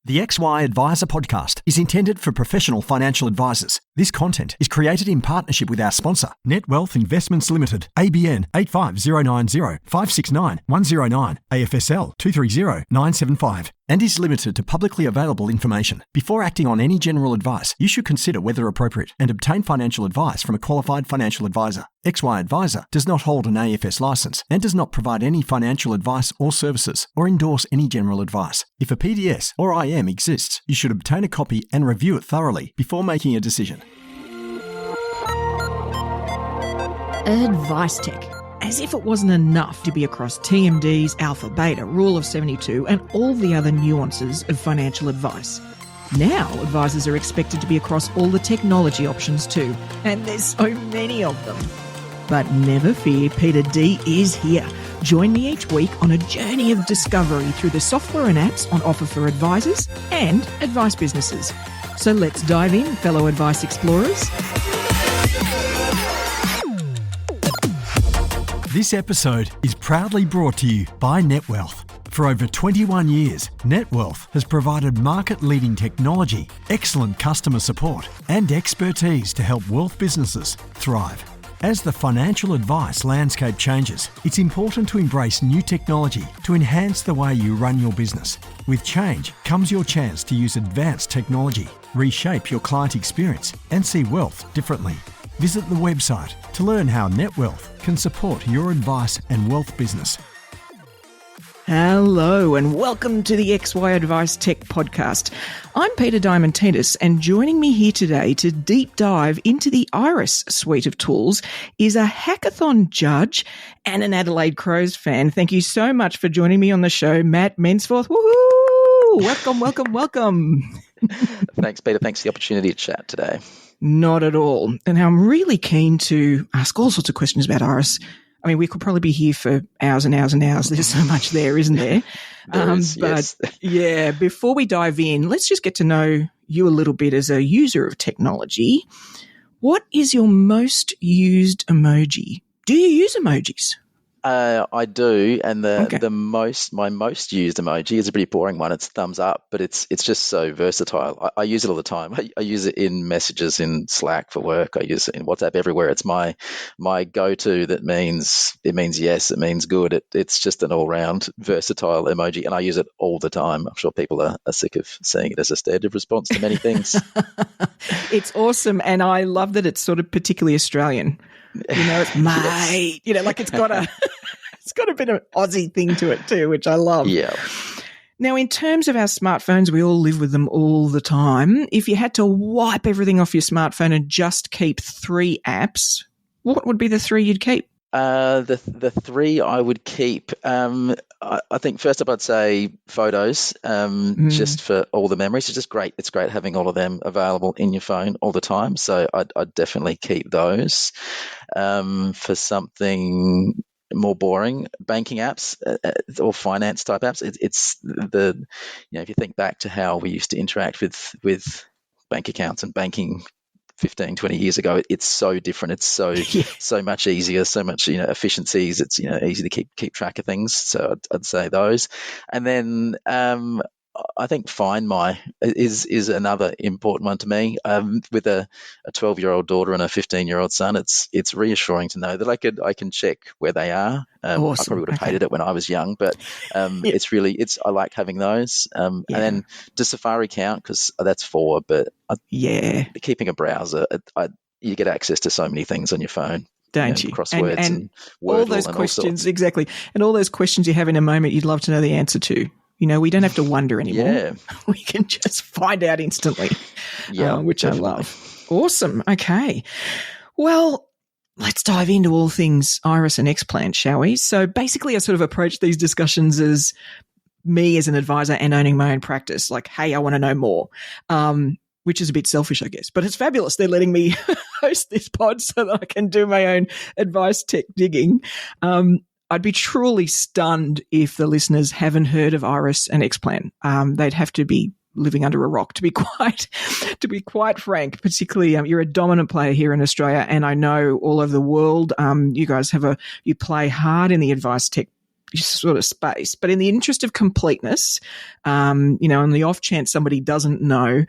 The XY Advisor podcast is intended for professional financial advisors. This content is created in partnership with our sponsor, Net Wealth Investments Limited, ABN 85090 569 109, AFSL 230 975, and is limited to publicly available information. Before acting on any general advice, you should consider whether appropriate and obtain financial advice from a qualified financial advisor. XY Advisor does not hold an AFS license and does not provide any financial advice or services or endorse any general advice. If a PDS or IM exists, you should obtain a copy and review it thoroughly before making a decision. AdviceTech. As if it wasn't enough to be across TMDs, Alpha, Beta, Rule of 72 and all the other nuances of financial advice. Now, advisors are expected to be across all the technology options too, and there's so many of them. But never fear, Peita D is here. Join me each week on a journey of discovery through the software and apps on offer for advisors and advice businesses. So let's dive in, fellow advice explorers. This episode is proudly brought to you by NetWealth. For over 21 years, NetWealth has provided market-leading technology, excellent customer support, and expertise to help wealth businesses thrive. As the financial advice landscape changes, it's important to embrace new technology to enhance the way you run your business. With change comes your chance to use advanced technology, reshape your client experience, and see wealth differently. Visit the website to learn how NetWealth can support your advice and wealth business. Hello and welcome to the XY AdviceTech podcast. I'm Peita Diamantidis, and joining me here today to deep dive into the Iress suite of tools is a hackathon judge and an Adelaide Crows fan. Thank you so much for joining me on the show, Matt Mensforth. Woohoo! Welcome, welcome, welcome. Thanks, Peita. Thanks for the opportunity to chat today. Not at all. And I'm really keen to ask all sorts of questions about Iress. I mean, we could probably be here for hours and hours and hours. There's so much there, isn't there? Yes. Yeah, before we dive in, let's just get to know you a little bit as a user of technology. What is your most used emoji? Do you use emojis? I do, and Okay. my most used emoji is a pretty boring one. It's thumbs up, but it's just so versatile. I use it all the time. I use it in messages in Slack for work. I use it in WhatsApp everywhere. It's my go-to. That means yes. It means good. It's just an all-round versatile emoji, and I use it all the time. I'm sure people are sick of seeing it as a standard response to many things. It's awesome, and I love that it's sort of particularly Australian. You know, it's mate. You know, like it's got a bit of an Aussie thing to it too, which I love. Yeah. Now, in terms of our smartphones, we all live with them all the time. If you had to wipe everything off your smartphone and just keep 3 apps, what would be the 3 you'd keep? The 3 I would keep. I think first up I'd say photos, just for all the memories. It's just great. It's great having all of them available in your phone all the time. So I'd definitely keep those. For something more boring, banking apps or finance type apps. It's if you think back to how we used to interact with bank accounts and banking 15, 20 years ago, it's so different. It's so much easier, so much efficiencies. It's easy to keep track of things. So I'd say those, and then I think Find My is another important one to me. With a 12-year-old daughter and a 15-year-old son, it's reassuring to know that I can check where they are. Awesome. I probably would have hated it when I was young, but I like having those. And then does Safari count? Because that's 4, but keeping a browser, you get access to so many things on your phone. Don't you? Crosswords and all those questions, exactly. And all those questions you have in a moment you'd love to know the answer to. We don't have to wonder anymore. Yeah. We can just find out instantly, which definitely. I love. Awesome. Okay. Well, let's dive into all things Iress and Xplan, shall we? So basically I sort of approach these discussions as me as an advisor and owning my own practice, like, hey, I want to know more, which is a bit selfish, I guess. But it's fabulous. They're letting me host this pod so that I can do my own advice tech digging. I'd be truly stunned if the listeners haven't heard of Iress and Xplan. They'd have to be living under a rock, to be quite frank. Particularly, you're a dominant player here in Australia, and I know all over the world. You guys you play hard in the advice tech sort of space. But in the interest of completeness, on the off chance somebody doesn't know,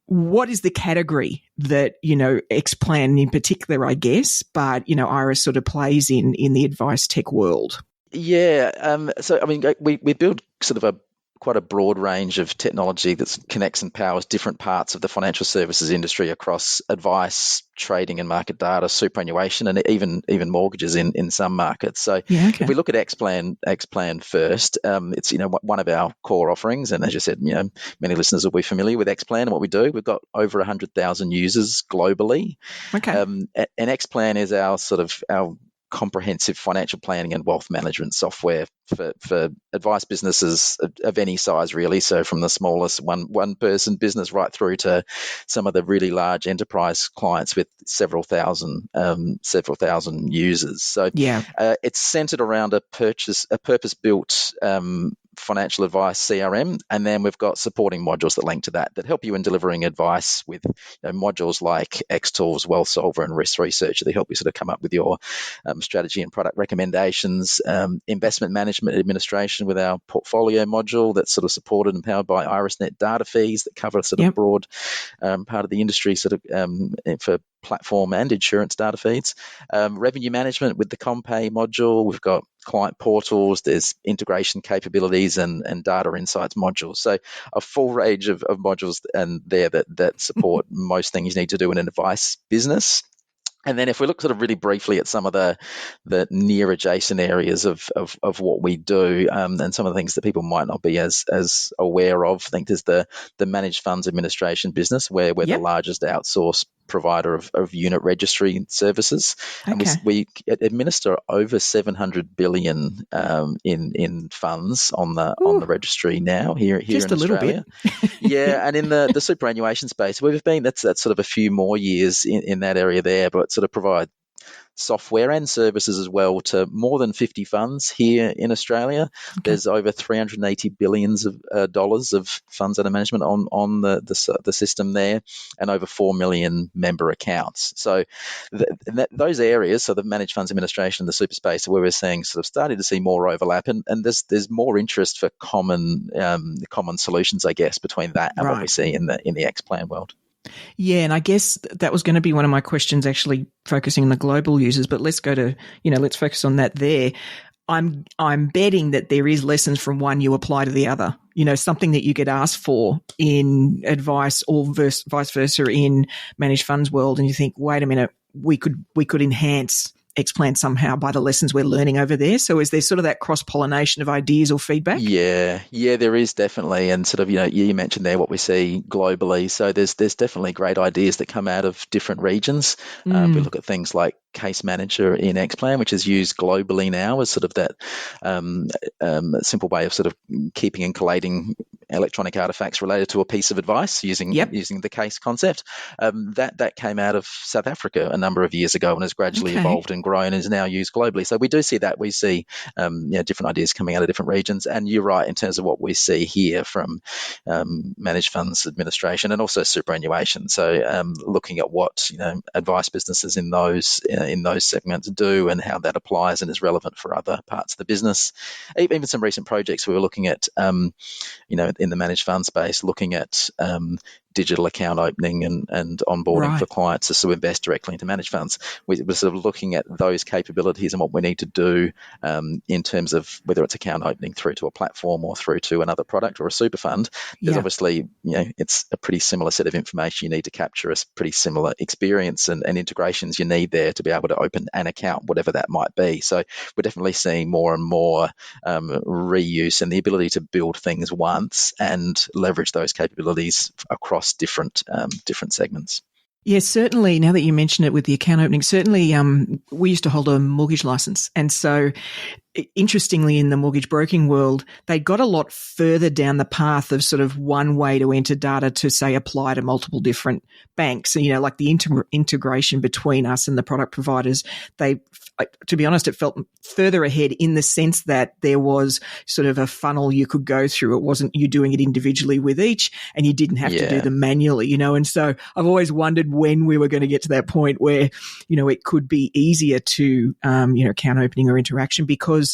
what is the category that, Xplan in particular, I guess, but, Iress sort of plays in the AdviceTech world? Yeah. So, I mean, we build sort of quite a broad range of technology that connects and powers different parts of the financial services industry across advice, trading and market data, superannuation, and even mortgages in some markets. So if we look at Xplan first, it's one of our core offerings, and as you said, many listeners will be familiar with Xplan and what we do. We've got over 100,000 users globally. And Xplan is our comprehensive financial planning and wealth management software for advice businesses of any size, really. So from the smallest one person business right through to some of the really large enterprise clients with several thousand users. So it's centered around a purpose-built financial advice CRM, and then we've got supporting modules that link to that help you in delivering advice with modules like Xtools, Wealth Solver, and Risk Researcher. They help you sort of come up with your strategy and product recommendations. Investment management administration with our portfolio module that's sort of supported and powered by IressNet data fees that cover sort of broad part of the industry for platform and insurance data feeds. Revenue management with the Compay module. We've got client portals, there's integration capabilities and data insights modules. So a full range of modules and there that support most things you need to do in an advice business. And then if we look sort of really briefly at some of the near adjacent areas of what we do, and some of the things that people might not be as aware of, I think there's the managed funds administration business where we're the largest outsourced provider of unit registry services. And we administer over 700 billion in funds on the registry now here just in Australia. A little bit. And in the superannuation space, that's sort of a few more years in that area there, but sort of provide software and services as well to more than 50 funds here in Australia. There's over $380 billion of funds under management on the system there, and over 4 million member accounts. So those areas, so the managed funds administration and the super space, where we're seeing sort of starting to see more overlap, and there's more interest for common solutions, I guess, between that and what we see in the Xplan world. Yeah, and I guess that was going to be one of my questions, actually focusing on the global users, but let's let's focus on that there. I'm betting that there is lessons from one you apply to the other, something that you get asked for in advice or vice versa in managed funds world, and you think, wait a minute, we could enhance Xplan somehow by the lessons we're learning over there. So is there sort of that cross-pollination of ideas or feedback? Yeah, there is definitely. And sort of, you mentioned there what we see globally. So there's definitely great ideas that come out of different regions. We look at things like Case Manager in Xplan, which is used globally now as sort of that simple way of sort of keeping and collating electronic artifacts related to a piece of advice using the case concept. That came out of South Africa a number of years ago and has gradually evolved and grown and is now used globally. So we do see that. We see different ideas coming out of different regions. And you're right in terms of what we see here from managed funds administration and also superannuation. So looking at what advice businesses in those segments do and how that applies and is relevant for other parts of the business. Even some recent projects we were looking at, in the managed fund space, looking at digital account opening and onboarding for clients to sort of invest directly into managed funds. We're sort of looking at those capabilities and what we need to do in terms of whether it's account opening through to a platform or through to another product or a super fund. There's obviously, it's a pretty similar set of information you need to capture, a pretty similar experience and integrations you need there to be able to open an account, whatever that might be. So we're definitely seeing more and more reuse and the ability to build things once and leverage those capabilities across different segments. Yes, certainly. Now that you mention it with the account opening, certainly we used to hold a mortgage license. And so interestingly, in the mortgage broking world, they got a lot further down the path of sort of one way to enter data to, say, apply to multiple different banks. Like the integration between us and the product providers, to be honest, it felt further ahead in the sense that there was sort of a funnel you could go through. It wasn't you doing it individually with each and you didn't have to do them manually, and so I've always wondered when we were going to get to that point where, it could be easier to, account opening or interaction because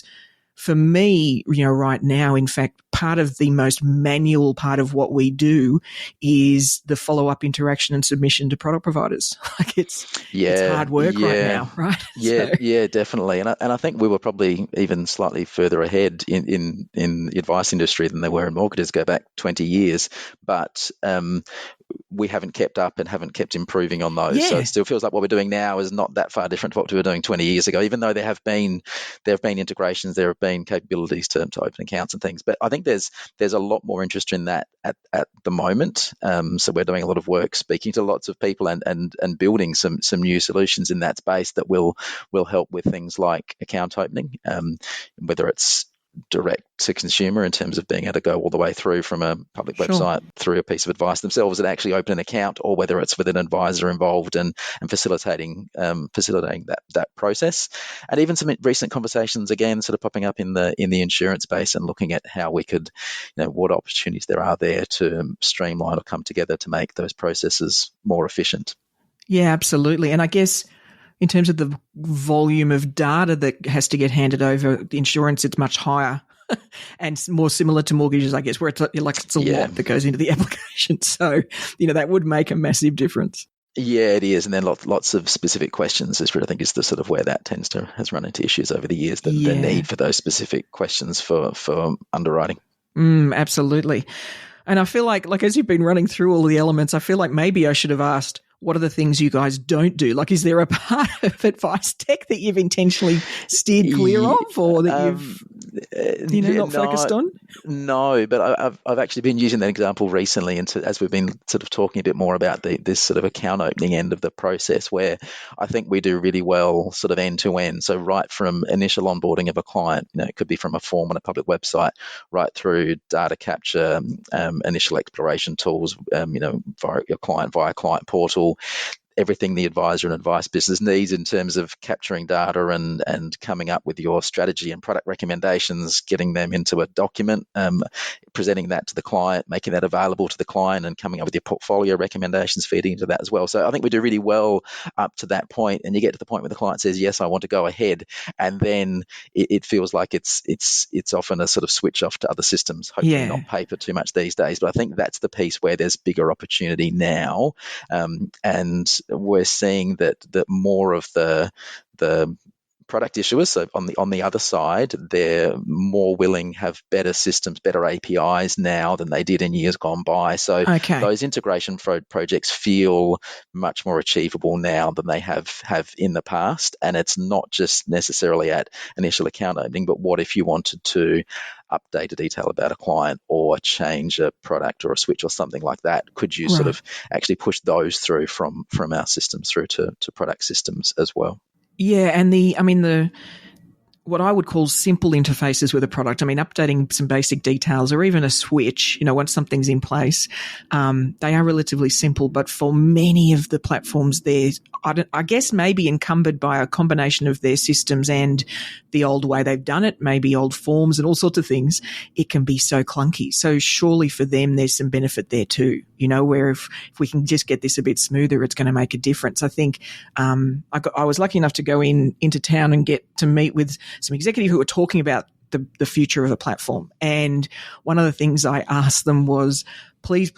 for me, right now, in fact, part of the most manual part of what we do is the follow-up interaction and submission to product providers. Like it's hard work right now, right? Yeah, definitely. And I think we were probably even slightly further ahead in the advice industry than they were in mortgages, go back 20 years. But we haven't kept up and haven't kept improving on those. Yeah. So it still feels like what we're doing now is not that far different to what we were doing 20 years ago, even though there have been integrations, there have been capabilities to open accounts and things. But I think there's a lot more interest in that at the moment. So we're doing a lot of work speaking to lots of people and building some new solutions in that space that will help with things like account opening, whether it's direct to consumer in terms of being able to go all the way through from a public website through a piece of advice themselves and actually open an account, or whether it's with an advisor involved and facilitating that process. And even some recent conversations again sort of popping up in the insurance space and looking at how we could, what opportunities there are there to streamline or come together to make those processes more efficient. Yeah, absolutely. And I guess in terms of the volume of data that has to get handed over, the insurance, it's much higher and more similar to mortgages, I guess, where it's a lot that goes into the application. So, that would make a massive difference. Yeah, it is. And then lots of specific questions is what I think is the sort of where that has run into issues over the years, the need for those specific questions for underwriting. Absolutely. And I feel like as you've been running through all the elements, I feel like maybe I should have asked, what are the things you guys don't do? Like, is there a part of AdviceTech that you've intentionally steered clear of, or that you've not focused on? No, but I've actually been using that example recently, as we've been sort of talking a bit more about this sort of account opening end of the process, where I think we do really well sort of end to end. So right from initial onboarding of a client, it could be from a form on a public website, right through data capture, initial exploration tools, via client portal, everything the advisor and advice business needs in terms of capturing data and coming up with your strategy and product recommendations, getting them into a document, presenting that to the client, making that available to the client, and coming up with your portfolio recommendations feeding into that as well. So I think we do really well up to that point, and you get to the point where the client says, yes, I want to go ahead, and then it feels like it's often a sort of switch off to other systems, hopefully not paper too much these days. But I think that's the piece where there's bigger opportunity now, and we're seeing that more of the product issuers, so on the other side, they're more willing, have better systems, better APIs now than they did in years gone by. So those integration projects feel much more achievable now than they have in the past. And it's not just necessarily at initial account opening, but what if you wanted to update a detail about a client or change a product or a switch or something like that? Could you sort of actually push those through from our systems through to product systems as well? Yeah, and the what I would call simple interfaces with a product. I mean, updating some basic details or even a switch, once something's in place, they are relatively simple. But for many of the platforms, I guess maybe encumbered by a combination of their systems and the old way they've done it, maybe old forms and all sorts of things, it can be so clunky. So surely for them, there's some benefit there too, where if we can just get this a bit smoother, it's going to make a difference. I think I was lucky enough to go into town and get to meet with some executives who were talking about the future of the platform. And one of the things I asked them was, please,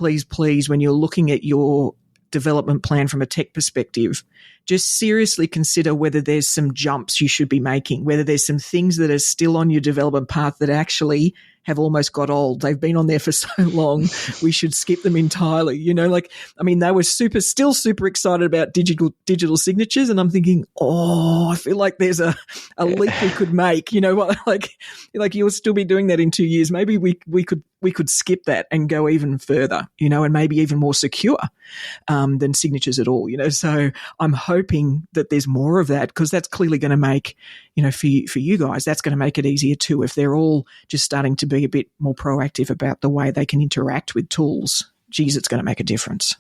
when you're looking at your development plan from a tech perspective, just seriously consider whether there's some jumps you should be making, whether there's some things that are still on your development path that actually have almost got old. They've been on there for so long, we should skip them entirely. They were still super excited about digital signatures, and I'm thinking, I feel like there's a leap we could make. Like you'll still be doing that in 2 years. Maybe we could skip that and go even further, and maybe even more secure than signatures at all. So I'm hoping that there's more of that, because that's clearly going to make, for you guys, that's going to make it easier too. If they're all just starting to be a bit more proactive about the way they can interact with tools, geez, it's going to make a difference.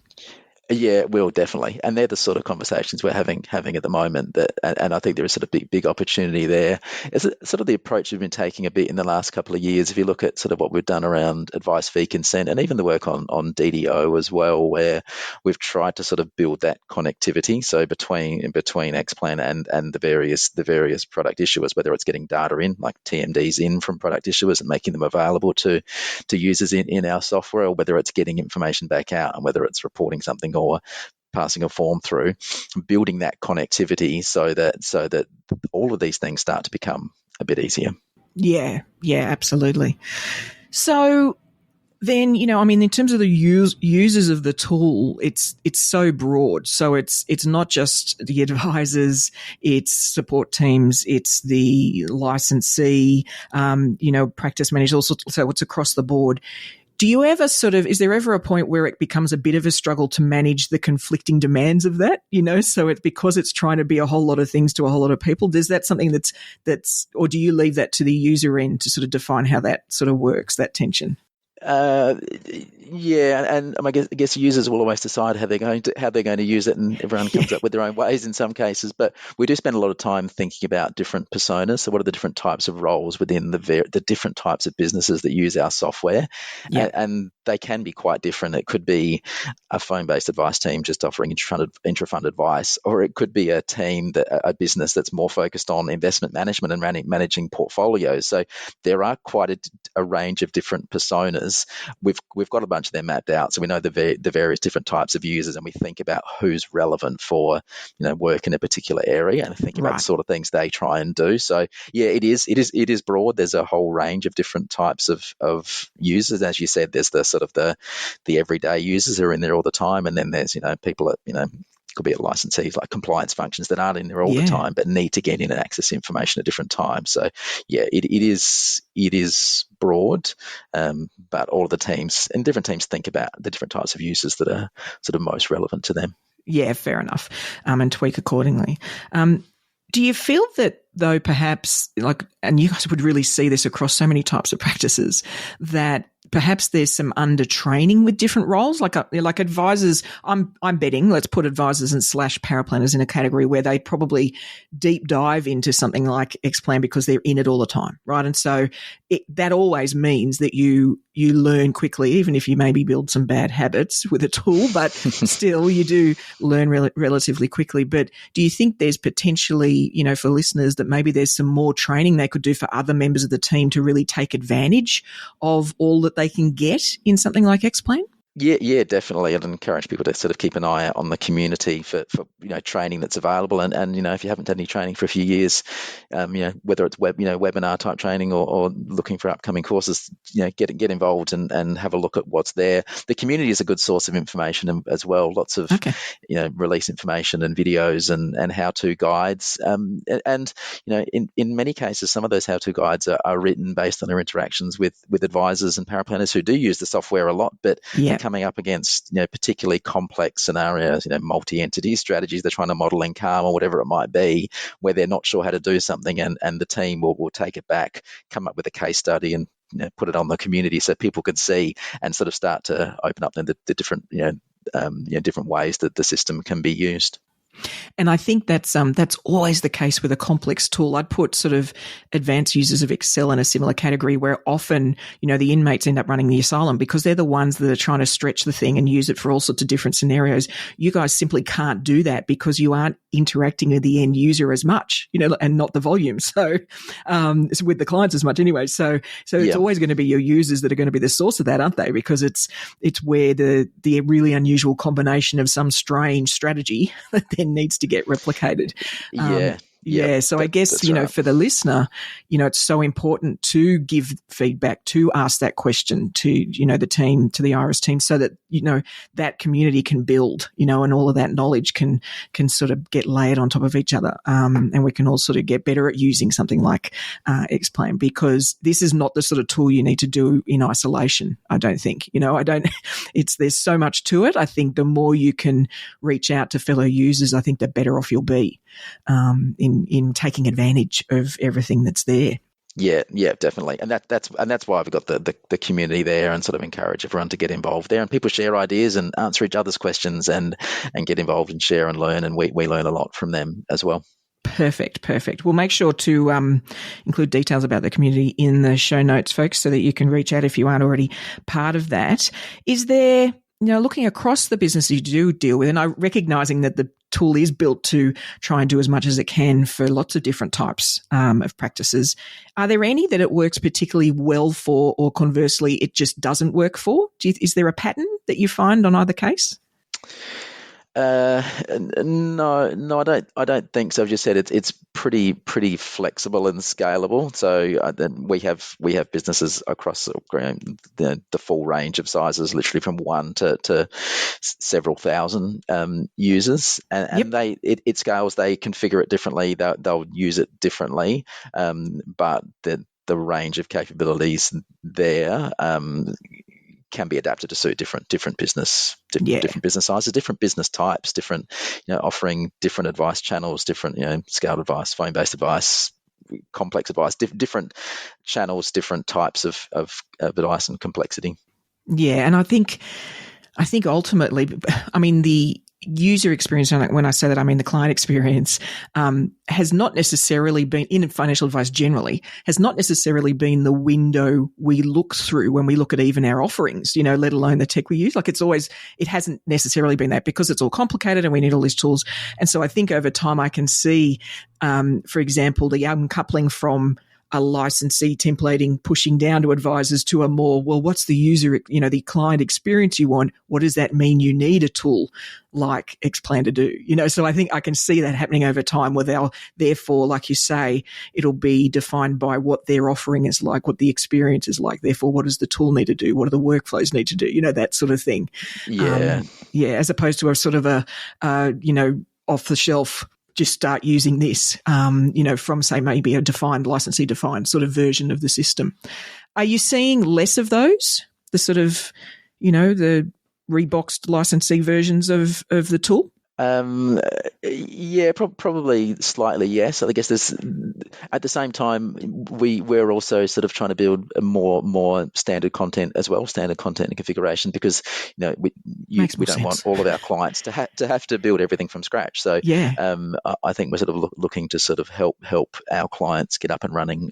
Yeah, it will definitely, and they're the sort of conversations we're having at the moment. And I think there is sort of big opportunity there. It's sort of the approach we've been taking a bit in the last couple of years. If you look at sort of what we've done around advice fee consent, and even the work on DDO as well, where we've tried to sort of build that connectivity. So between Xplan and the various product issuers, whether it's getting data in, like TMDs in from product issuers and making them available to users in our software, or whether it's getting information back out, and whether it's reporting something or passing a form through, building that connectivity so that all of these things start to become a bit easier. Yeah, absolutely. So then, in terms of the users of the tool, it's so broad. So it's not just the advisors, it's support teams, it's the licensee, practice managers, also, so it's across the board. Do you ever is there ever a point where it becomes a bit of a struggle to manage the conflicting demands of that? So it's because it's trying to be a whole lot of things to a whole lot of people. Is that something that's, or do you leave that to the user end to sort of define how that sort of works, that tension? Yeah, and I guess users will always decide how they're going to use it, and everyone comes up with their own ways in some cases. But we do spend a lot of time thinking about different personas. So what are the different types of roles within the different types of businesses that use our software? Yeah. And they can be quite different. It could be a phone-based advice team just offering intra-fund advice, or it could be a business that's more focused on investment management and managing portfolios. So there are quite a range of different personas. We've got a bunch of them mapped out, so we know the various different types of users, and we think about who's relevant for work in a particular area, and think about the sort of things they try and do. So yeah, it is broad. There's a whole range of different types of users. As you said, there's the sort of the everyday users who are in there all the time, and then there's people that could be a licensee, like compliance functions that aren't in there all the time, but need to get in and access information at different times. So yeah, it is broad, but all of the teams and different teams think about the different types of users that are sort of most relevant to them. Yeah, fair enough, and tweak accordingly. Do you feel that, though, perhaps, and you guys would really see this across so many types of practices, that perhaps there's some under-training with different roles, like advisors? I'm betting, let's put advisors and / paraplanners in a category where they probably deep dive into something like Xplan because they're in it all the time, right? And so that always means that you learn quickly, even if you maybe build some bad habits with a tool, but still you do learn relatively quickly. But do you think there's potentially, for listeners, that maybe there's some more training they could do for other members of the team to really take advantage of all that they can get in something like Xplan? Yeah, definitely. I'd encourage people to sort of keep an eye out on the community for training that's available. And if you haven't done any training for a few years, whether it's webinar type training or looking for upcoming courses, get involved and have a look at what's there. The community is a good source of information as well. Lots of release information and videos and how-to guides. In many cases, some of those how-to guides are written based on their interactions with advisors and paraplanners who do use the software a lot, but coming up against particularly complex scenarios, multi-entity strategies they're trying to model in CALM or whatever it might be, where they're not sure how to do something, and the team will take it back, come up with a case study, and put it on the community so people can see and sort of start to open up the different different ways that the system can be used. And I think that's always the case with a complex tool. I'd put sort of advanced users of Excel in a similar category, where often, the inmates end up running the asylum because they're the ones that are trying to stretch the thing and use it for all sorts of different scenarios. You guys simply can't do that because you aren't interacting with the end user as much, and not the volume. So, it's with the clients as much anyway. So it's always going to be your users that are going to be the source of that, aren't they? Because it's where the really unusual combination of some strange strategy that then needs to get replicated. So I guess, for the listener, it's so important to give feedback, to ask that question to, the team, to the Iress team, so that, that community can build, and all of that knowledge can sort of get layered on top of each other. And we can all sort of get better at using something like Xplan, because this is not the sort of tool you need to do in isolation, I don't think. There's so much to it. I think the more you can reach out to fellow users, I think the better off you'll be in taking advantage of everything that's there. Yeah, yeah, definitely, and that's why we've got the community there, and sort of encourage everyone to get involved there, and people share ideas and answer each other's questions, and get involved and share and learn, and we learn a lot from them as well. Perfect. We'll make sure to include details about the community in the show notes, folks, so that you can reach out if you aren't already part of that. Is there, looking across the business you do deal with, and I recognizing that the tool is built to try and do as much as it can for lots of different types of practices, are there any that it works particularly well for, or conversely, it just doesn't work for? Is there a pattern that you find on either case? No, I don't think so. I've just said it's pretty flexible and scalable. So then we have businesses across the full range of sizes, literally from one to several thousand users, and Yep. it scales. They configure it differently. They'll use it differently, but the range of capabilities there can be adapted to suit different business different business sizes, different business types, different offering different advice channels, different scaled advice, phone based advice, complex advice, different channels, different types of advice and complexity. Yeah, and I think ultimately, I mean, the user experience, and when I say that, I mean the client experience, has not necessarily been, in financial advice generally, has not necessarily been the window we look through when we look at even our offerings, let alone the tech we use. Like it hasn't necessarily been that, because it's all complicated and we need all these tools. And so I think over time I can see, for example, the uncoupling from a licensee templating, pushing down to advisors to a more, well, what's the user, the client experience you want? What does that mean you need a tool like Xplan to do? So I think I can see that happening over time, where therefore, like you say, it'll be defined by what their offering is like, what the experience is like. Therefore, what does the tool need to do? What do the workflows need to do? That sort of thing. Yeah. As opposed to a sort of a off the shelf, just start using this, from, say, maybe a licensee defined sort of version of the system. Are you seeing less of those, the sort of, the reboxed licensee versions of the tool? Yeah, probably slightly, yes. I guess there's, at the same time, we're also sort of trying to build a more standard content as well, standard content and configuration, because we don't want all of our clients to have to build everything from scratch. So yeah. I think we're sort of looking to sort of help our clients get up and running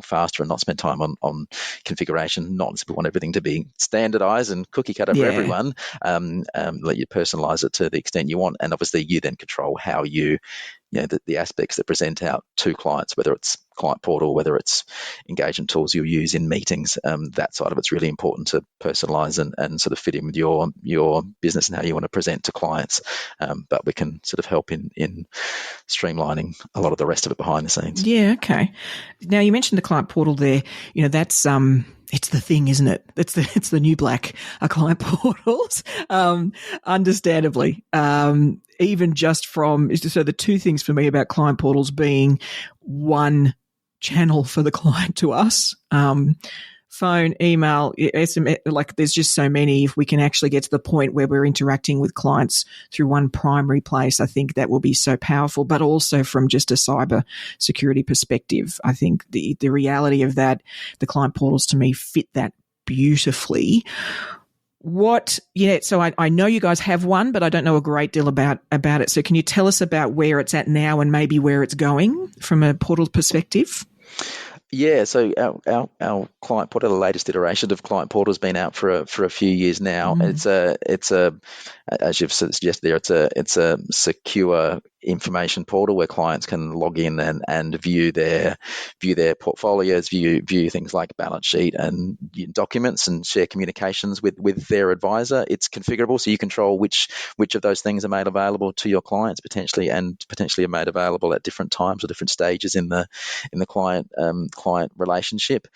faster, and not spend time on configuration. Not we want everything to be standardized and cookie cutter for everyone. Let you personalize it to the extent you want, and obviously you then control how the aspects that present out to clients, whether it's client portal, whether it's engagement tools you'll use in meetings. That side of it's really important to personalize and sort of fit in with your business and how you want to present to clients. But we can sort of help in streamlining a lot of the rest of it behind the scenes. Yeah, okay. Now, you mentioned the client portal there. That's it's the thing, isn't it? It's the new black, client portals. Understandably, even just from, so the two things for me about client portals being one channel for the client to us, phone, email, SMS, like there's just so many. If we can actually get to the point where we're interacting with clients through one primary place, I think that will be so powerful. But also from just a cyber security perspective, I think the reality of that, the client portals to me fit that beautifully. So I know you guys have one, but I don't know a great deal about it. So can you tell us about where it's at now and maybe where it's going from a portal perspective? Yeah, so our client portal, the latest iteration of client portal, has been out for a few years now. It's a as you've suggested there, it's a secure information portal where clients can log in and view their portfolios, view things like balance sheet and documents, and share communications with their advisor. It's configurable, so you control which of those things are made available to your clients potentially are made available at different times or different stages in the client relationship.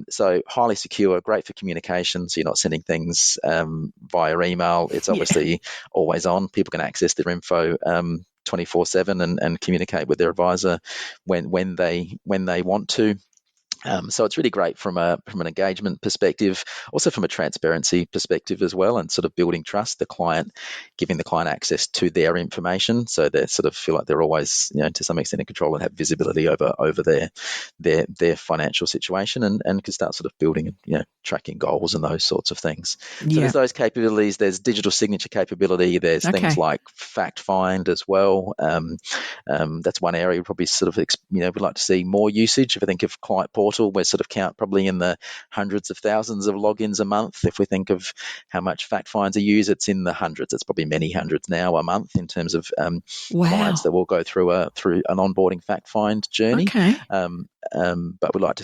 So highly secure, great for communication. So you're not sending things via email. It's obviously always on. People can access their info 24/7 and communicate with their advisor when they want to. So it's really great from an engagement perspective, also from a transparency perspective as well, and sort of building trust. The client, giving the client access to their information, so they sort of feel like they're always, to some extent in control and have visibility over their financial situation, and can start sort of building, tracking goals and those sorts of things. So there's those capabilities. There's digital signature capability. There's things like fact find as well. That's one area we probably sort of we'd like to see more usage. If I think of client portal, we're sort of count probably in the hundreds of thousands of logins a month. If we think of how much fact finds are used, it's in the hundreds. It's probably many hundreds now a month in terms of clients that will go through an onboarding fact find journey. Okay. But we'd like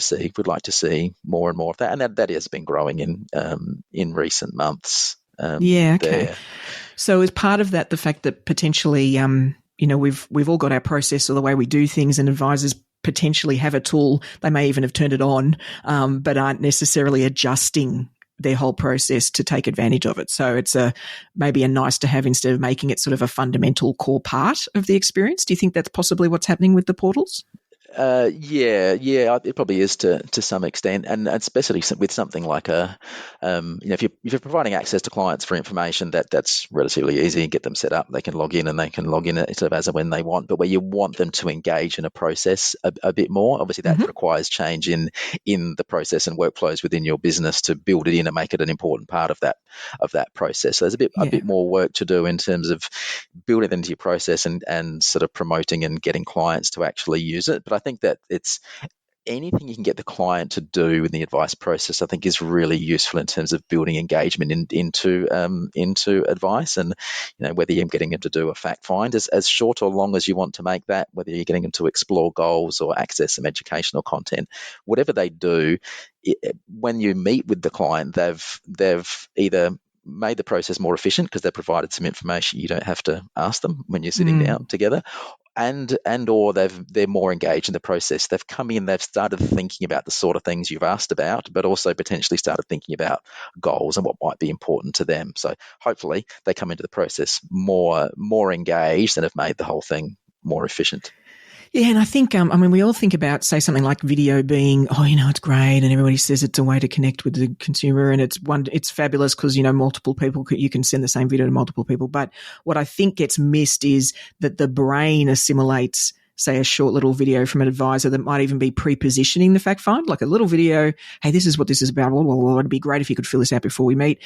to see more and more of that, and that has been growing in recent months. Okay. So is part of that the fact that potentially we've all got our process or the way we do things, and advisors potentially have a tool, they may even have turned it on, but aren't necessarily adjusting their whole process to take advantage of it. So it's maybe a nice to have instead of making it sort of a fundamental core part of the experience. Do you think that's possibly what's happening with the portals? It probably is to some extent, and especially with something like if you're providing access to clients for information, that's relatively easy. Get them set up, they can log in, and they can log in sort of as and when they want. But where you want them to engage in a process a bit more, obviously that requires change in the process and workflows within your business to build it in and make it an important part of that process. So there's a bit more work to do in terms of building it into your process and sort of promoting and getting clients to actually use it. But I think that it's anything you can get the client to do in the advice process, I think, is really useful in terms of building engagement into advice. And whether you're getting them to do a fact find as short or long as you want to make that, whether you're getting them to explore goals or access some educational content, whatever they do, when you meet with the client, they've either made the process more efficient because they've provided some information you don't have to ask them when you're sitting down together, or they're more engaged in the process. They've come in, they've started thinking about the sort of things you've asked about, but also potentially started thinking about goals and what might be important to them. So hopefully they come into the process more engaged and have made the whole thing more efficient. Yeah, and I think, we all think about, say, something like video being, it's great, and everybody says it's a way to connect with the consumer, and it's fabulous because, multiple people, you can send the same video to multiple people. But what I think gets missed is that the brain assimilates, say, a short little video from an advisor that might even be pre-positioning the fact find, like a little video, hey, this is what this is about, blah, blah, blah. It'd be great if you could fill this out before we meet.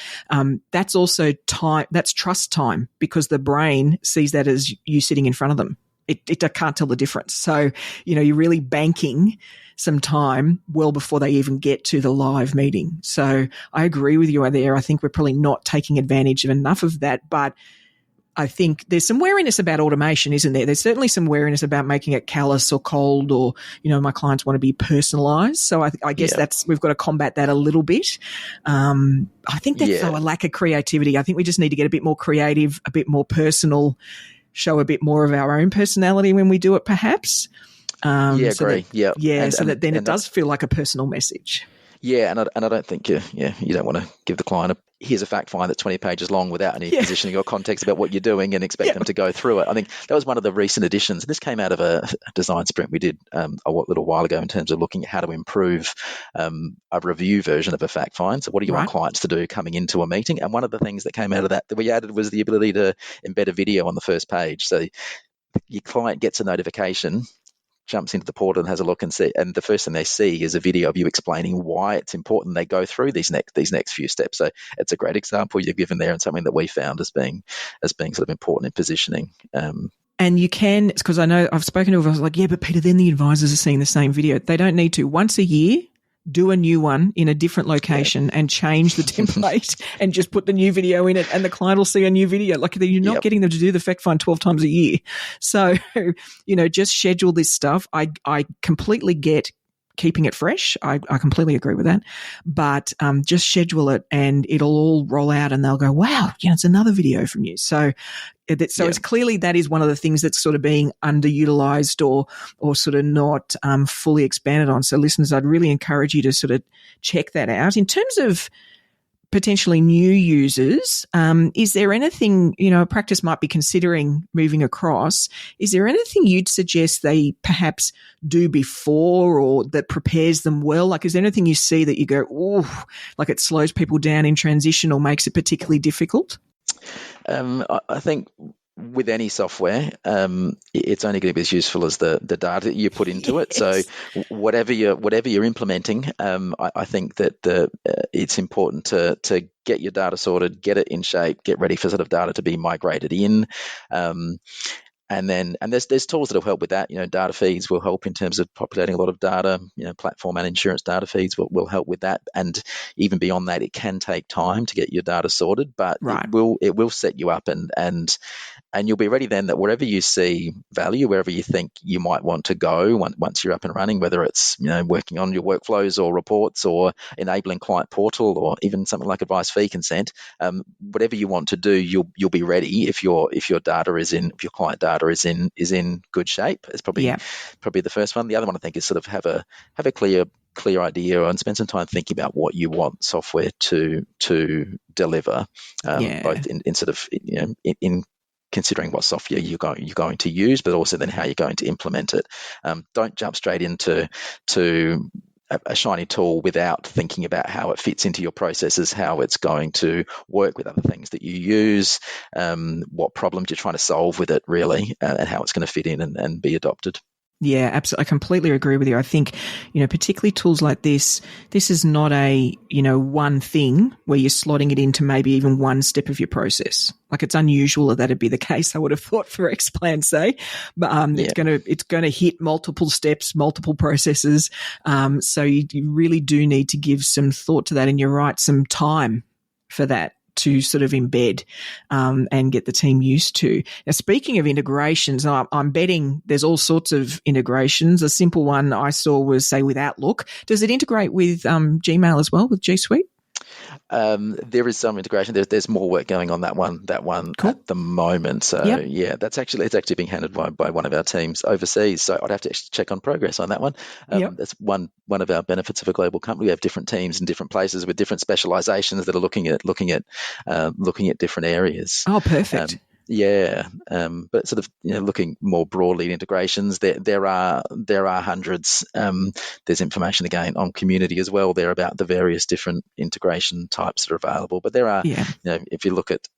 That's also time, that's trust time, because the brain sees that as you sitting in front of them. It can't tell the difference. So, you're really banking some time well before they even get to the live meeting. So I agree with you there. I think we're probably not taking advantage of enough of that, but I think there's some wariness about automation, isn't there? There's certainly some wariness about making it callous or cold, or, my clients want to be personalized. So I guess we've got to combat that a little bit. I think that's a lack of creativity. I think we just need to get a bit more creative, a bit more personal, show a bit more of our own personality when we do it, perhaps. Agree. So that then it does feel like a personal message. Yeah, and I don't think you don't want to give the client here's a fact find that's 20 pages long without any positioning or context about what you're doing and expect them to go through it. I think that was one of the recent additions. This came out of a design sprint we did a little while ago in terms of looking at how to improve a review version of a fact find. So what do you want clients to do coming into a meeting? And one of the things that came out of that we added was the ability to embed a video on the first page. So your client gets a notification, jumps into the portal and has a look and see, and the first thing they see is a video of you explaining why it's important they go through these next few steps. So it's a great example you've given there, and something that we found as being sort of important in positioning. And you can, because I know I've spoken to advisors like, but Peita, then the advisors are seeing the same video. They don't need to. Once a year, do a new one in a different location and change the template and just put the new video in it, and the client will see a new video. Like, you're not getting them to do the fact find 12 times a year. So, just schedule this stuff. I completely get keeping it fresh. I completely agree with that. But just schedule it and it'll all roll out and they'll go, wow, it's another video from you. So it's clearly that is one of the things that's sort of being underutilized or sort of not fully expanded on. So listeners, I'd really encourage you to sort of check that out. In terms of potentially new users, is there anything, a practice might be considering moving across? Is there anything you'd suggest they perhaps do before or that prepares them well? Like, is there anything you see that you go, oh, like it slows people down in transition or makes it particularly difficult? I think with any software, it's only going to be as useful as the data you put into it. So whatever you're implementing, I think that it's important to get your data sorted, get it in shape, get ready for sort of data to be migrated in. And there's tools that'll help with that. Data feeds will help in terms of populating a lot of data. Platform and insurance data feeds will help with that. And even beyond that, it can take time to get your data sorted, but right. it will set you up and you'll be ready then that wherever you see value, wherever you think you might want to go once you're up and running, whether it's working on your workflows or reports or enabling client portal or even something like advice fee consent, whatever you want to do, you'll be ready if your client data is in good shape. It's probably the first one. The other one I think is sort of have a clear idea and spend some time thinking about what you want software to deliver, both in sort of in considering what software you're going to use, but also then how you're going to implement it. Don't jump straight into a shiny tool without thinking about how it fits into your processes, how it's going to work with other things that you use, what problems you're trying to solve with it really, and how it's going to fit in and be adopted. Yeah, absolutely. I completely agree with you. I think, particularly tools like this is not a, one thing where you're slotting it into maybe even one step of your process. Like it's unusual that that'd be the case, I would have thought for Xplan, say, but it's going to hit multiple steps, multiple processes. So you really do need to give some thought to that, and you're right, some time for that to sort of embed and get the team used to. Now, speaking of integrations, I'm betting there's all sorts of integrations. A simple one I saw was, say, with Outlook. Does it integrate with Gmail as well, with G Suite? There is some integration. There's more work going on that one cool. At the moment. So it's actually being handled by one of our teams overseas. So I'd have to actually check on progress on that one. That's one of our benefits of a global company. We have different teams in different places with different specializations that are looking at different areas. Oh, perfect. But sort of looking more broadly at integrations, there are hundreds. There's information again on community as well. There about the various different integration types that are available. But there are, if you look at,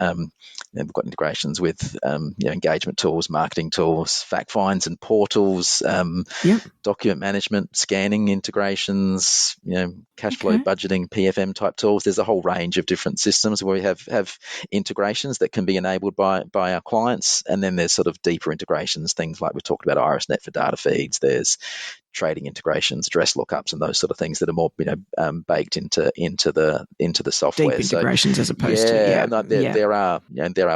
we've got integrations with engagement tools, marketing tools, fact finds and portals, document management, scanning integrations, cash flow budgeting, PFM type tools. There's a whole range of different systems where we have integrations that can be enabled by our clients, and then there's sort of deeper integrations, things like we talked about IressNet for data feeds. There's trading integrations, address lookups, and those sort of things that are more baked into the software. Deep integrations as opposed to there are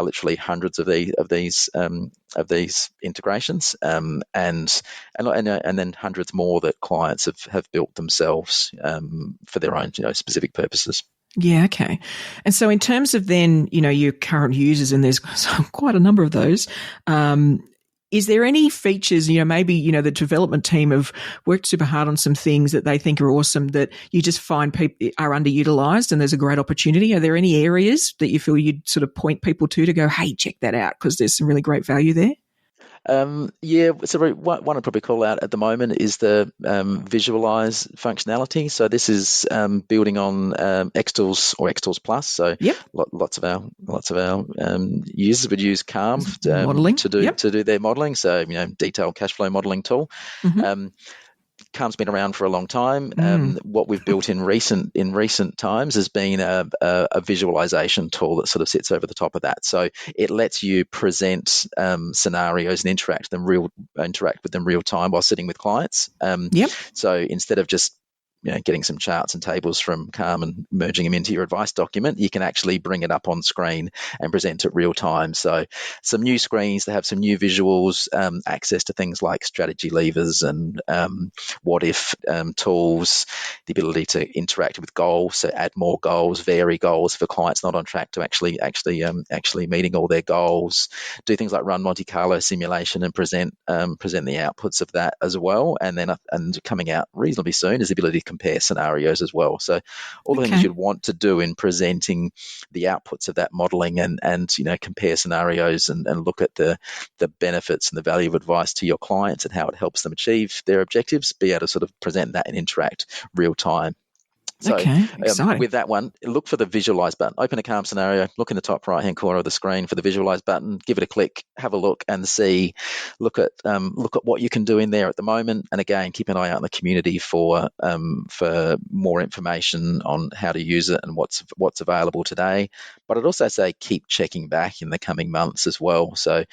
literally hundreds of these integrations, and then hundreds more that clients have built themselves for their own specific purposes. Yeah, okay. And so in terms of then, your current users, and there's quite a number of those, is there any features, maybe, the development team have worked super hard on some things that they think are awesome that you just find people are underutilized and there's a great opportunity? Are there any areas that you feel you'd sort of point people to go, hey, check that out because there's some really great value there? So one I'd probably call out at the moment is the visualize functionality. So this is building on Xtools or Xtools Plus. So lots of our users would use Calm to do their modeling. So detailed cash flow modeling tool. Mm-hmm. Calm's been around for a long time. What we've built in recent times has been a visualization tool that sort of sits over the top of that. So it lets you present scenarios and interact with them real time while sitting with clients. So instead of just getting some charts and tables from Calm and merging them into your advice document, you can actually bring it up on screen and present it real time. So some new screens that have some new visuals, access to things like strategy levers and what if tools, the ability to interact with goals, so add more goals, vary goals for clients not on track to actually meeting all their goals, do things like run Monte Carlo simulation and present the outputs of that as well. And then and coming out reasonably soon is the ability to compare scenarios as well. So all the things you'd want to do in presenting the outputs of that modelling and compare scenarios and look at the benefits and the value of advice to your clients and how it helps them achieve their objectives, be able to sort of present that and interact real time. So with that one, look for the visualize button. Open a calm scenario, look in the top right-hand corner of the screen for the visualize button, give it a click, have a look and look at what you can do in there at the moment. And again, keep an eye out in the community for more information on how to use it and what's available today. But I'd also say keep checking back in the coming months as well. So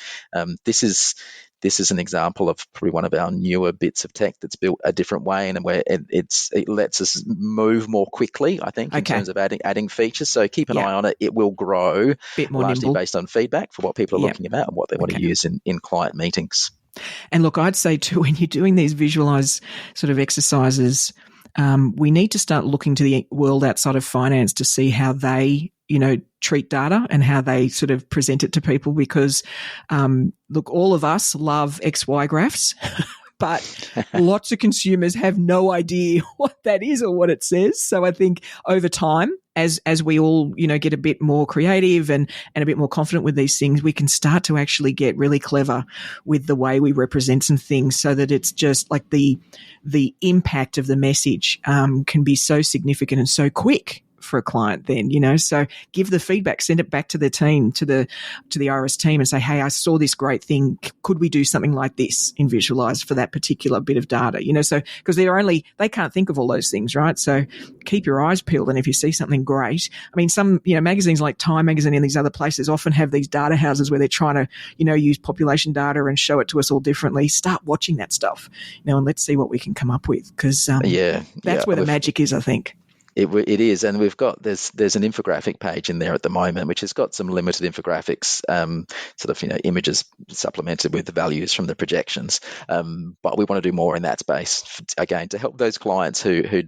this is an example of probably one of our newer bits of tech that's built a different way and where it lets us move more quickly, I think, in terms of adding features. So keep an eye on it. It will grow largely nimble, based on feedback for what people are looking about and what they want to use in client meetings. And look, I'd say too, when you're doing these visualize sort of exercises, we need to start looking to the world outside of finance to see how they treat data and how they sort of present it to people because, look, all of us love XY graphs, but lots of consumers have no idea what that is or what it says. So I think over time, as we all, get a bit more creative and a bit more confident with these things, we can start to actually get really clever with the way we represent some things so that it's just like the impact of the message can be so significant and so quick for a client then, so give the feedback, send it back to the team, to the Iress team and say, hey, I saw this great thing. Could we do something like this in Visualize for that particular bit of data, so because they can't think of all those things, right? So keep your eyes peeled. And if you see something great, I mean, some, magazines like Time Magazine and these other places often have these data houses where they're trying to, use population data and show it to us all differently. Start watching that stuff, and let's see what we can come up with because that's where the magic is, I think. It is, and we've got there's an infographic page in there at the moment, which has got some limited infographics, images supplemented with the values from the projections. But we want to do more in that space again to help those clients who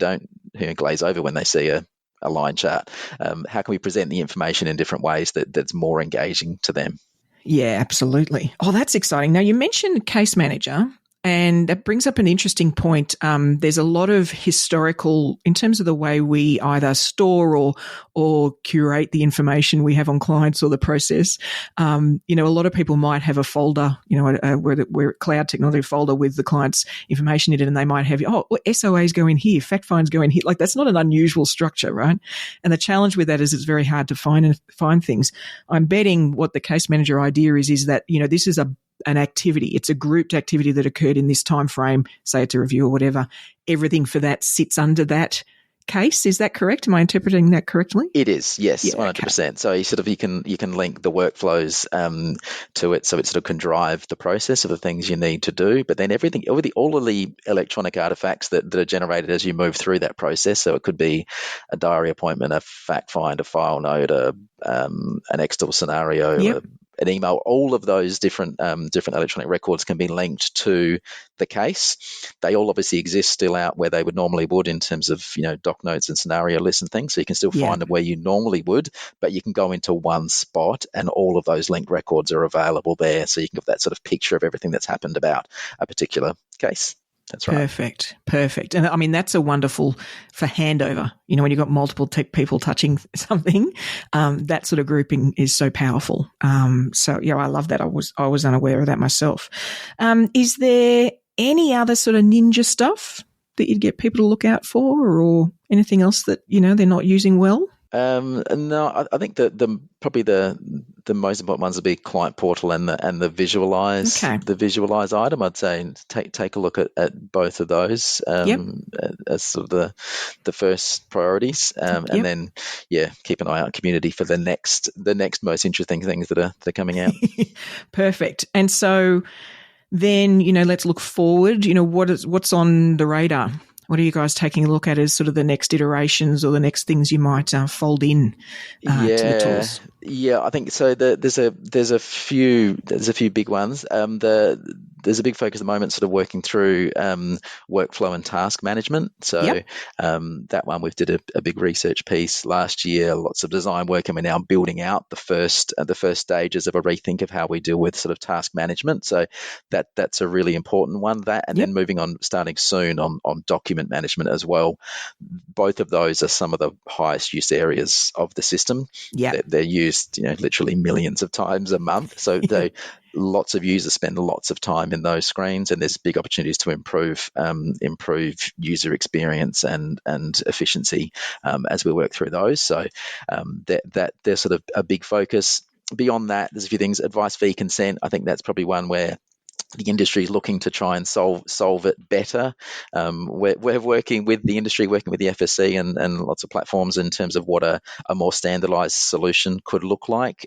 glaze over when they see a line chart. How can we present the information in different ways that's more engaging to them? Yeah, absolutely. Oh, that's exciting. Now you mentioned Case Manager. And that brings up an interesting point. There's a lot of historical, in terms of the way we either store or curate the information we have on clients or the process. A lot of people might have a folder, where cloud technology folder with the client's information in it, and they might have, SOAs go in here, fact finds go in here. Like that's not an unusual structure, right? And the challenge with that is it's very hard to find things. I'm betting what the Case Manager idea is that, this is an activity. It's a grouped activity that occurred in this time frame, say it's a review or whatever. Everything for that sits under that case. Is that correct? Am I interpreting that correctly? It is, yes, 100%. Okay. So you can link the workflows to it, so it sort of can drive the process of the things you need to do. But then all of the electronic artifacts that are generated as you move through that process. So it could be a diary appointment, a fact find, a file note, an Excel scenario, an email. All of those different electronic records can be linked to the case. They all obviously exist still out where they would normally would in terms of doc notes and scenario lists and things. So you can still find them where you normally would, but you can go into one spot and all of those linked records are available there. So you can get that sort of picture of everything that's happened about a particular case. That's right. Perfect. And I mean, that's a wonderful for handover. When you've got multiple people touching something, that sort of grouping is so powerful. I love that. I was unaware of that myself. Is there any other sort of ninja stuff that you'd get people to look out for or anything else that, they're not using well? No, I think probably the most important ones would be client portal and the visualize the visualize item. I'd say take a look at both of those as sort of the first priorities, and then keep an eye out community for the next most interesting things that are coming out. Perfect. And so then let's look forward. What's on the radar? What are you guys taking a look at as sort of the next iterations or the next things you might fold in to the tools? Yeah, I think so. There's a few big ones. there's a big focus at the moment sort of working through workflow and task management. So that one, we did a big research piece last year, lots of design work, and we're now building out the first stages of a rethink of how we deal with sort of task management. So that's a really important one. That, and then moving on, starting soon on document management as well. Both of those are some of the highest use areas of the system. They're used, literally millions of times a month. So lots of users spend lots of time in those screens, and there's big opportunities to improve user experience and efficiency as we work through those. So they're sort of a big focus. Beyond that, there's a few things. Advice fee consent, I think that's probably one where the industry is looking to try and solve it better. We're working with the industry, working with the FSC and lots of platforms in terms of what a more standardized solution could look like,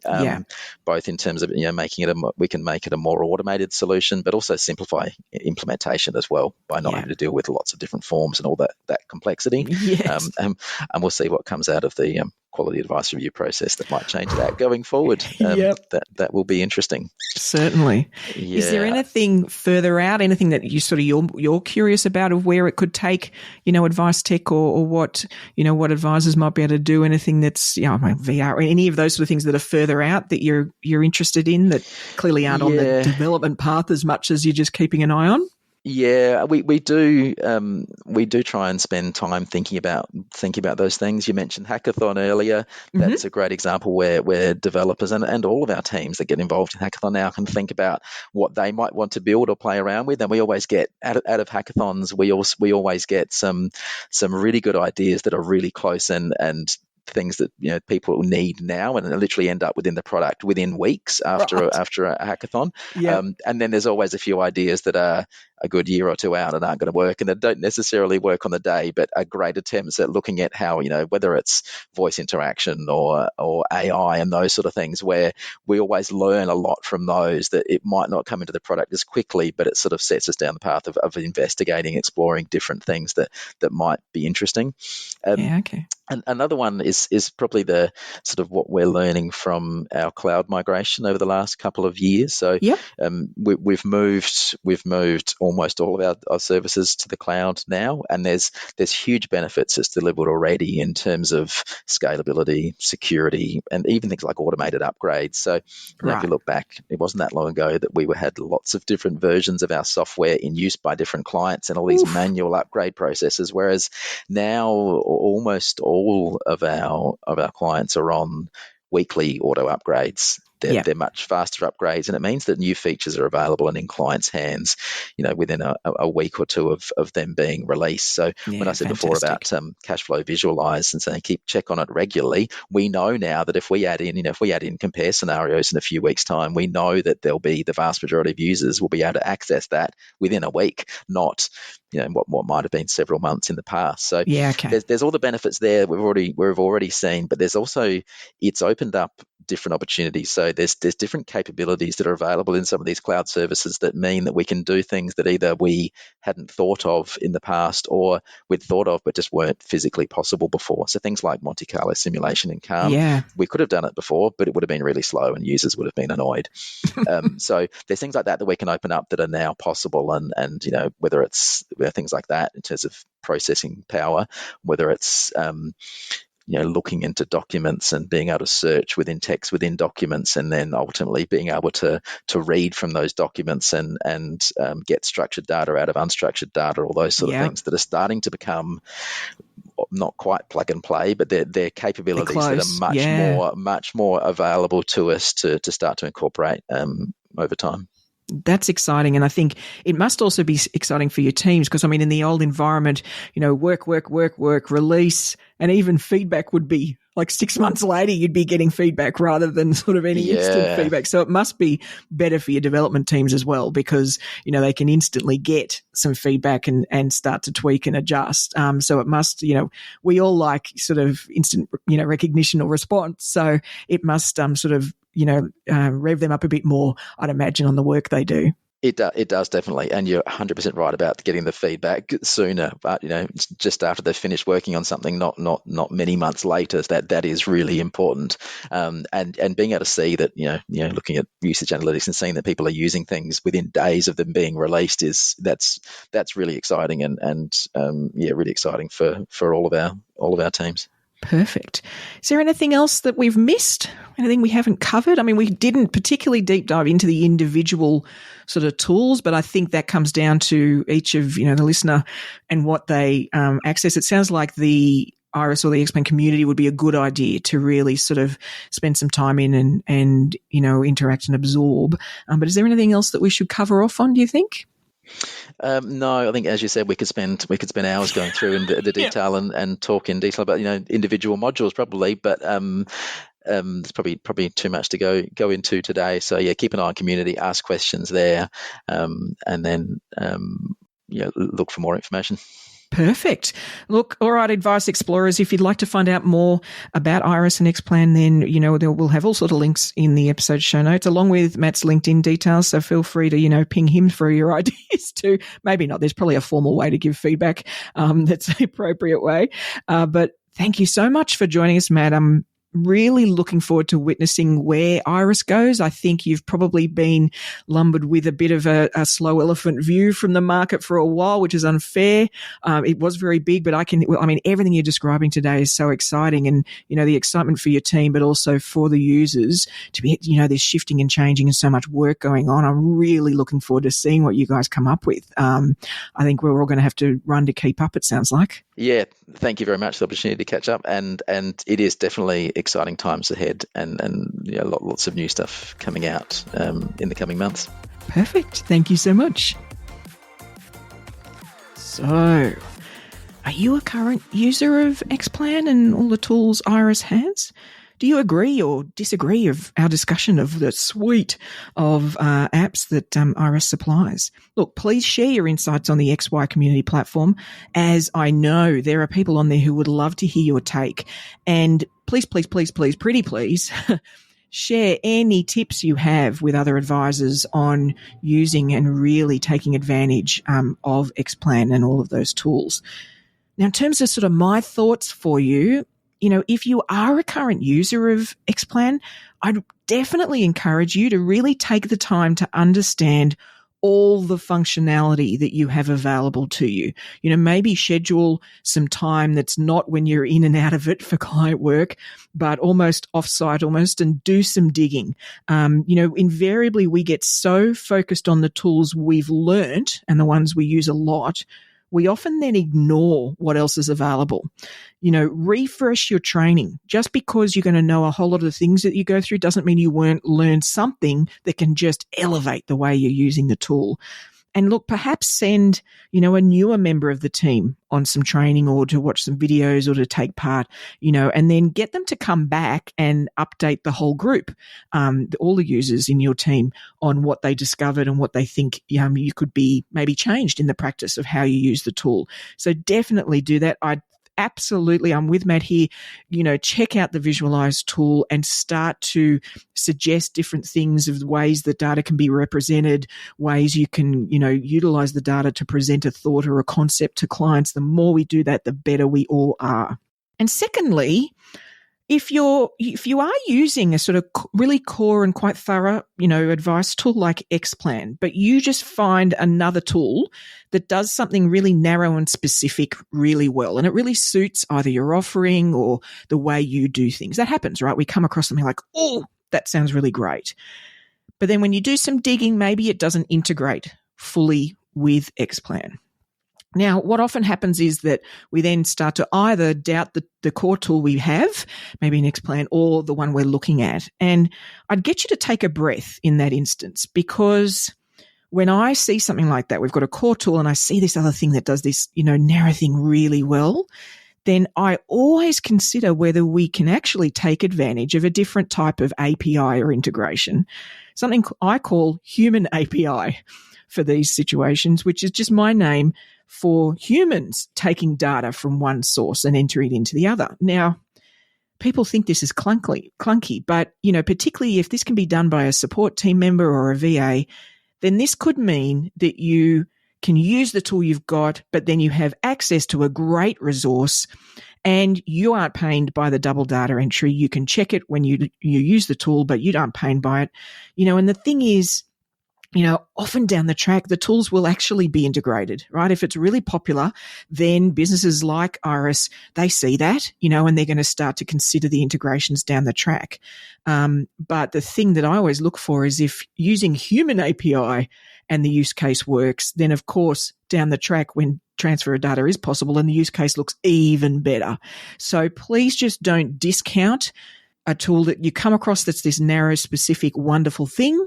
both in terms of making it we can make it a more automated solution, but also simplify implementation as well by not having to deal with lots of different forms and all that complexity. Yes. And we'll see what comes out of the quality advice review process that might change that going forward. That will be interesting. Certainly. Yeah. Is there anything further out, anything that you're curious about of where it could take, AdviceTech or what, what advisors might be able to do, anything that's, VR or any of those sort of things that are further out that you're interested in that clearly aren't on the development path as much as you're just keeping an eye on? Yeah, we do try and spend time thinking about those things. You mentioned hackathon earlier. That's a great example where developers and all of our teams that get involved in hackathon now can think about what they might want to build or play around with. And we always get out of hackathons, we always get some really good ideas that are really close and things that people need now and literally end up within the product within weeks after a hackathon. And then there's always a few ideas that are a good year or two out and aren't going to work, and that don't necessarily work on the day, but are great attempts at looking at how, whether it's voice interaction or AI and those sort of things, where we always learn a lot from those, that it might not come into the product as quickly, but it sort of sets us down the path of investigating, exploring different things that might be interesting. And another one is probably the sort of what we're learning from our cloud migration over the last couple of years. So we've moved almost all of our services to the cloud now, and there's huge benefits that's delivered already in terms of scalability, security, and even things like automated upgrades. So if you look back, it wasn't that long ago that we had lots of different versions of our software in use by different clients and all these manual upgrade processes, whereas now almost all of our clients are on weekly auto upgrades. They're much faster upgrades, and it means that new features are available and in clients' hands, within a week or two of them being released. So when I said before about cash flow visualize and saying check on it regularly, we know now that if we add in compare scenarios in a few weeks' time, we know that there'll be the vast majority of users will be able to access that within a week, not what might have been several months in the past. So there's all the benefits there we've already seen, but there's also, it's opened up different opportunities. So there's different capabilities that are available in some of these cloud services that mean that we can do things that either we hadn't thought of in the past or we'd thought of but just weren't physically possible before. So things like Monte Carlo simulation in Calm, we could have done it before, but it would have been really slow and users would have been annoyed. So there's things like that we can open up that are now possible, and whether it's things like that in terms of processing power, whether it's looking into documents and being able to search within text within documents, and then ultimately being able to read from those documents and get structured data out of unstructured data, all those sort of things that are starting to become not quite plug and play, but they're capabilities that are much more available to us to start to incorporate over time. That's exciting. And I think it must also be exciting for your teams because, in the old environment, work, release, and even feedback would be like 6 months later, you'd be getting feedback rather than sort of any instant feedback. So it must be better for your development teams as well because, they can instantly get some feedback and start to tweak and adjust. So it must, we all like sort of instant, recognition or response. So it must sort of rev them up a bit more, I'd imagine, on the work they do. It does definitely, and you're 100% right about getting the feedback sooner. But just after they've finished working on something, not many months later, that is really important. And being able to see that looking at usage analytics and seeing that people are using things within days of them being released that's really exciting and really exciting for all of our teams. Perfect. Is there anything else that we've missed? Anything we haven't covered? I mean, we didn't particularly deep dive into the individual sort of tools, but I think that comes down to each of, the listener and what they access. It sounds like the Iress or the Xplan community would be a good idea to really sort of spend some time in and interact and absorb. But is there anything else that we should cover off on, do you think? No, I think, as you said, we could spend hours going through in the detail and talk in detail about individual modules probably, but there's probably too much to go into today. So keep an eye on community, ask questions there, and then look for more information. Perfect. Look, all right, Advice Explorers, if you'd like to find out more about Iress and Xplan, then, we'll have all sorts of links in the episode show notes, along with Matt's LinkedIn details. So feel free to, ping him for your ideas too. Maybe not. There's probably a formal way to give feedback. That's the appropriate way. But thank you so much for joining us, Matt. I'm really looking forward to witnessing where Iress goes. I think you've probably been lumbered with a bit of a slow elephant view from the market for a while, which is unfair. It was very big, but everything you're describing today is so exciting, and, the excitement for your team, but also for the users to be, there's shifting and changing and so much work going on. I'm really looking forward to seeing what you guys come up with. I think we're all going to have to run to keep up, it sounds like. Yeah, thank you very much for the opportunity to catch up, and it is definitely exciting times ahead, and lots of new stuff coming out in the coming months. Perfect. Thank you so much. So, are you a current user of Xplan and all the tools Iress has? Do you agree or disagree of our discussion of the suite of apps that Iress supplies? Look, please share your insights on the XY community platform, as I know there are people on there who would love to hear your take. And please, pretty please, share any tips you have with other advisors on using and really taking advantage of Xplan and all of those tools. Now, in terms of sort of my thoughts for you, if you are a current user of Xplan, I'd definitely encourage you to really take the time to understand all the functionality that you have available to you. Maybe schedule some time that's not when you're in and out of it for client work, but almost offsite and do some digging. Invariably we get so focused on the tools we've learnt and the ones we use a lot, we often then ignore what else is available. Refresh your training. Just because you're going to know a whole lot of the things that you go through doesn't mean you won't learn something that can just elevate the way you're using the tool. And look, perhaps send, a newer member of the team on some training or to watch some videos or to take part, and then get them to come back and update the whole group, all the users in your team on what they discovered and what they think you could be maybe changed in the practice of how you use the tool. So definitely do that. I'm with Matt here, check out the Visualize tool and start to suggest different things of ways that data can be represented, ways you can, utilize the data to present a thought or a concept to clients. The more we do that, the better we all are. And secondly, if you are using a sort of really core and quite thorough, advice tool like Xplan, but you just find another tool that does something really narrow and specific really well, and it really suits either your offering or the way you do things. That happens, right? We come across something like, oh, that sounds really great. But then when you do some digging, maybe it doesn't integrate fully with Xplan. Now, what often happens is that we then start to either doubt the core tool we have, maybe an Xplan, or the one we're looking at. And I'd get you to take a breath in that instance, because when I see something like that, we've got a core tool and I see this other thing that does this, narrow thing really well, then I always consider whether we can actually take advantage of a different type of API or integration, something I call human API for these situations, which is just my name for humans taking data from one source and entering it into the other. Now, people think this is clunky, but, particularly if this can be done by a support team member or a VA, then this could mean that you can use the tool you've got, but then you have access to a great resource and you aren't pained by the double data entry. You can check it when you use the tool, but you aren't pained by it. And the thing is, often down the track, the tools will actually be integrated, right? If it's really popular, then businesses like Iress, they see that, and they're going to start to consider the integrations down the track. But the thing that I always look for is if using human API and the use case works, then of course, down the track when transfer of data is possible and the use case looks even better. So please just don't discount a tool that you come across that's this narrow, specific, wonderful thing.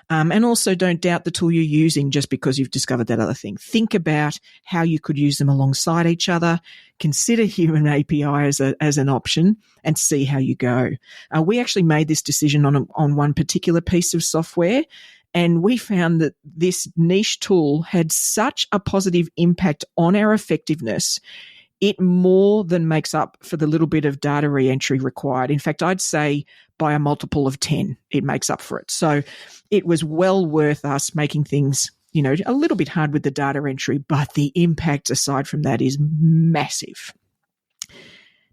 And also don't doubt the tool you're using just because you've discovered that other thing. Think about how you could use them alongside each other. Consider human API as an option and see how you go. We actually made this decision on one particular piece of software, and we found that this niche tool had such a positive impact on our effectiveness. It more than makes up for the little bit of data re-entry required. In fact, I'd say by a multiple of 10, it makes up for it. So it was well worth us making things, a little bit hard with the data entry, but the impact aside from that is massive.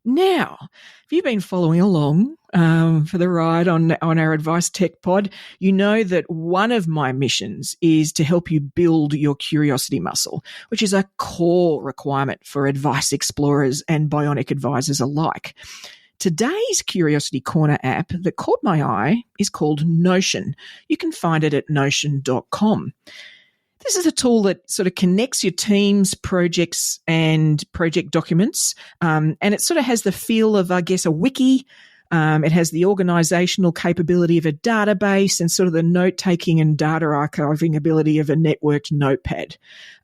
Now, if you've been following along for the ride on our AdviceTech pod, you know that one of my missions is to help you build your curiosity muscle, which is a core requirement for advice explorers and bionic advisors alike. Today's Curiosity Corner app that caught my eye is called Notion. You can find it at notion.com. This is a tool that sort of connects your teams, projects, and project documents. And it sort of has the feel of, I guess, a wiki. It has the organizational capability of a database and sort of the note-taking and data archiving ability of a networked notepad.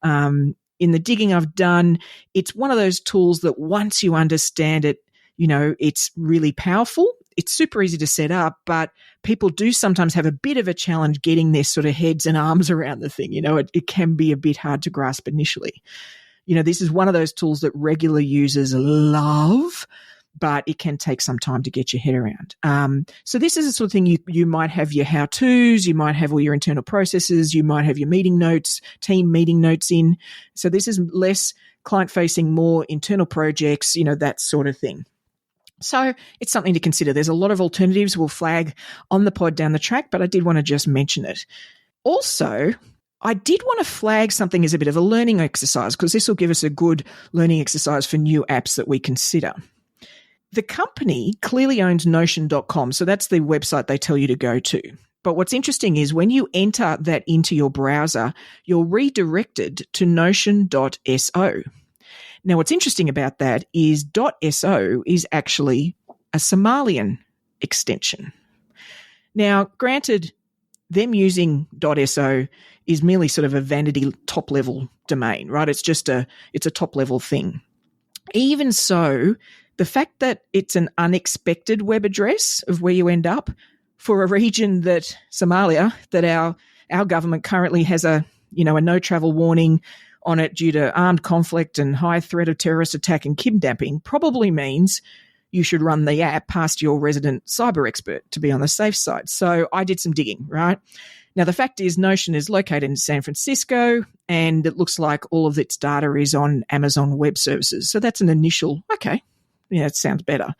In the digging I've done, it's one of those tools that once you understand it, it's really powerful. It's super easy to set up, but people do sometimes have a bit of a challenge getting their sort of heads and arms around the thing. It can be a bit hard to grasp initially. This is one of those tools that regular users love, but it can take some time to get your head around. So this is the sort of thing you might have your how-tos, you might have all your internal processes, you might have your meeting notes, team meeting notes in. So this is less client-facing, more internal projects, that sort of thing. So it's something to consider. There's a lot of alternatives we'll flag on the pod down the track, but I did want to just mention it. Also, I did want to flag something as a bit of a learning exercise because this will give us a good learning exercise for new apps that we consider. The company clearly owns Notion.com, so that's the website they tell you to go to. But what's interesting is when you enter that into your browser, you're redirected to Notion.so. Now, what's interesting about that is .so is actually a Somalian extension. Now, granted, them using .so is merely sort of a vanity top-level domain, right? It's a top-level thing. Even so, the fact that it's an unexpected web address of where you end up for a region that Somalia, that our government currently has a no travel warning on it due to armed conflict and high threat of terrorist attack and kidnapping, probably means you should run the app past your resident cyber expert to be on the safe side. So I did some digging, right? Now, the fact is Notion is located in San Francisco and it looks like all of its data is on Amazon Web Services. So that's an initial, okay, it sounds better.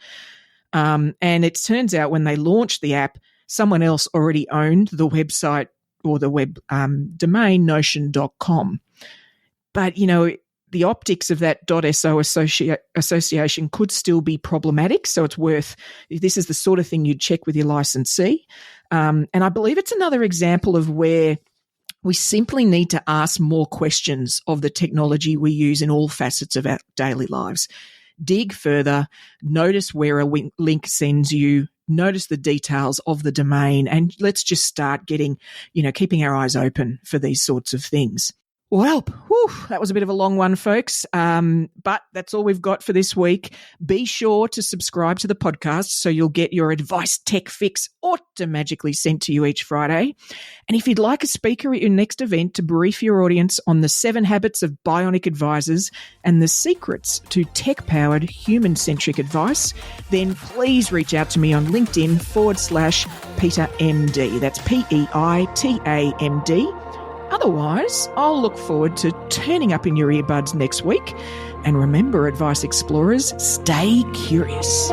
And it turns out when they launched the app, someone else already owned the website or the web domain Notion.com. But, the optics of that .so association could still be problematic. So it's this is the sort of thing you'd check with your licensee. And I believe it's another example of where we simply need to ask more questions of the technology we use in all facets of our daily lives. Dig further, notice where a link sends you, notice the details of the domain, and let's just start keeping our eyes open for these sorts of things. Well, that was a bit of a long one, folks, but that's all we've got for this week. Be sure to subscribe to the podcast so you'll get your AdviceTech fix auto-magically sent to you each Friday. And if you'd like a speaker at your next event to brief your audience on the 7 habits of bionic advisors and the secrets to tech-powered human-centric advice, then please reach out to me on LinkedIn /PeitaMD. That's PEITAMD. otherwise, I'll look forward to turning up in your earbuds next week. And remember, Advice Explorers, stay curious.